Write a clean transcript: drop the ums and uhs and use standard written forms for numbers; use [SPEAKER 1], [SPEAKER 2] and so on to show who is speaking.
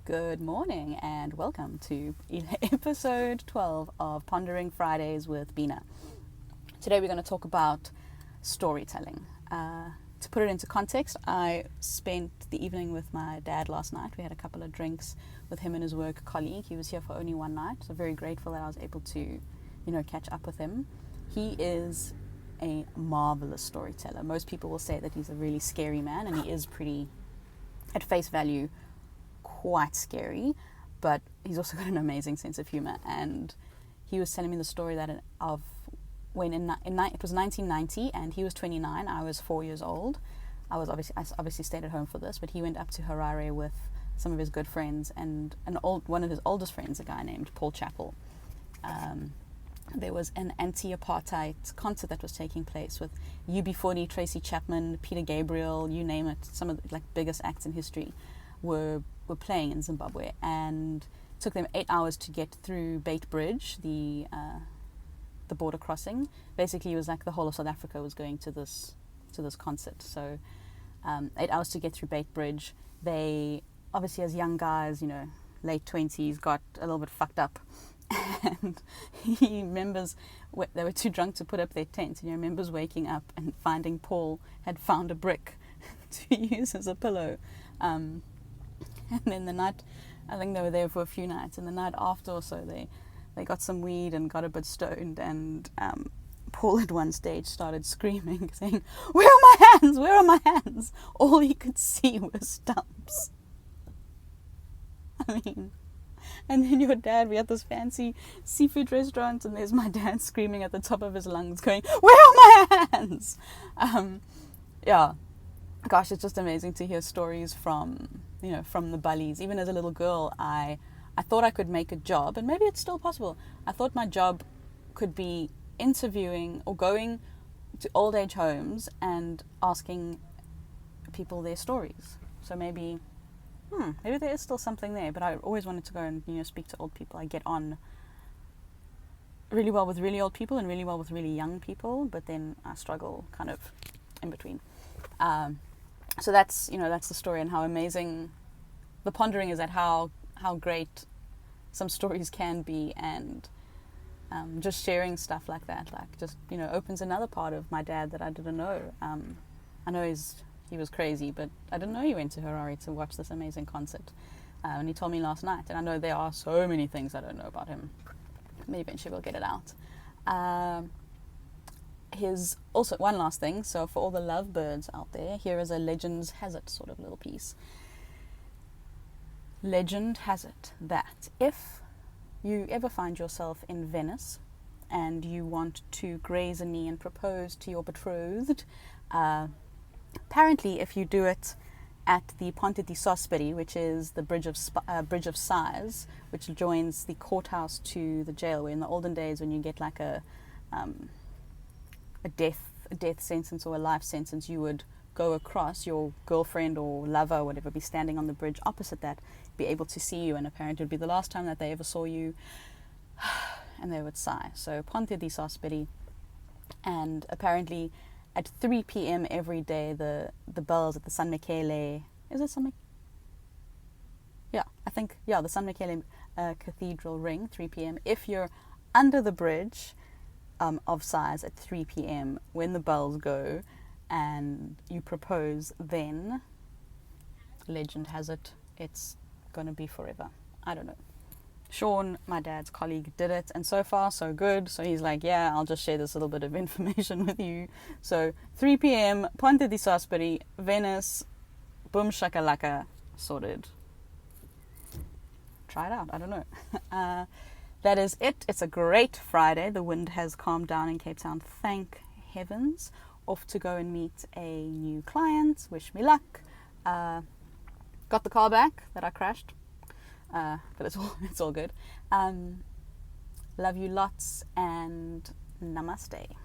[SPEAKER 1] Good morning and welcome to episode 12 of Pondering Fridays with Bina. Today we're going to talk about storytelling. To put it into context, I spent the evening with my dad last night. We had a couple of drinks with him and his work colleague. He was here for only one night, so very grateful that I was able to, catch up with him. He is a marvelous storyteller. Most people will say that he's a really scary man, and he is pretty, at face value, quite scary, but he's also got an amazing sense of humor. And he was telling me the story of when it was 1990 and he was 29, I was 4 years old. I obviously stayed at home for this, but he went up to Harare with some of his good friends and one of his oldest friends, a guy named Paul Chappell. There was an anti-apartheid concert that was taking place with UB40, Tracy Chapman, Peter Gabriel, you name it. Some of the biggest acts in history were playing in Zimbabwe, and it took them 8 hours to get through Beit Bridge, the border crossing. Basically, it was like the whole of South Africa was going to this concert. So 8 hours to get through Beit Bridge. They obviously, as young guys, late 20s, got a little bit fucked up. And he remembers they were too drunk to put up their tent, and he remembers waking up and finding Paul had found a brick to use as a pillow. And then the night, I think they were there for a few nights, and the night after or so they got some weed and got a bit stoned, and Paul at one stage started screaming, saying, "Where are my hands? Where are my hands?" All he could see were stumps. I mean, and then your dad, we had this fancy seafood restaurant, and there's my dad screaming at the top of his lungs, going, "Where are my hands?" Yeah. Gosh, it's just amazing to hear stories from the bullies. Even as a little girl, I thought I could make a job, and maybe it's still possible. I thought my job could be interviewing or going to old age homes and asking people their stories. So maybe there is still something there, but I always wanted to go and speak to old people. I get on really well with really old people and really well with really young people, but then I struggle kind of in between. So that's the story, and how amazing the pondering is at how great some stories can be, and just sharing stuff like that, opens another part of my dad that I didn't know. I know he was crazy, but I didn't know he went to Harare to watch this amazing concert. And he told me last night, and I know there are so many things I don't know about him. Maybe eventually we'll get it out. Also, one last thing, so for all the lovebirds out there, here is a Legends Has It sort of little piece. Legend has it that if you ever find yourself in Venice and you want to graze a knee and propose to your betrothed, apparently if you do it at the Ponte di Sospiri, which is the Bridge of Sighs, which joins the courthouse to the jail, where in the olden days when you get like a death sentence or a life sentence, you would go across, your girlfriend or lover or whatever be standing on the bridge opposite that, be able to see you, and apparently it would be the last time that they ever saw you, and they would sigh. So Ponte di Sospiri, and apparently at 3 p.m. every day the bells at the San Michele, is it San Michele? Yeah, I think, the San Michele Cathedral ring, 3 p.m. If you're under the bridge of Sighs at 3 p.m. when the bells go and you propose, then legend has it, it's going to be forever. I don't know. Sean, my dad's colleague, did it, and so far so good. So he's like, yeah, I'll just share this little bit of information with you. So 3 p.m. Ponte di Sospiri, Venice, boom shakalaka, sorted. Try it out. I don't know. That is it. It's a great Friday. The wind has calmed down in Cape Town, thank heavens. Off to go and meet a new client. Wish me luck. Got the car back that I crashed, but it's all good. Love you lots, and namaste.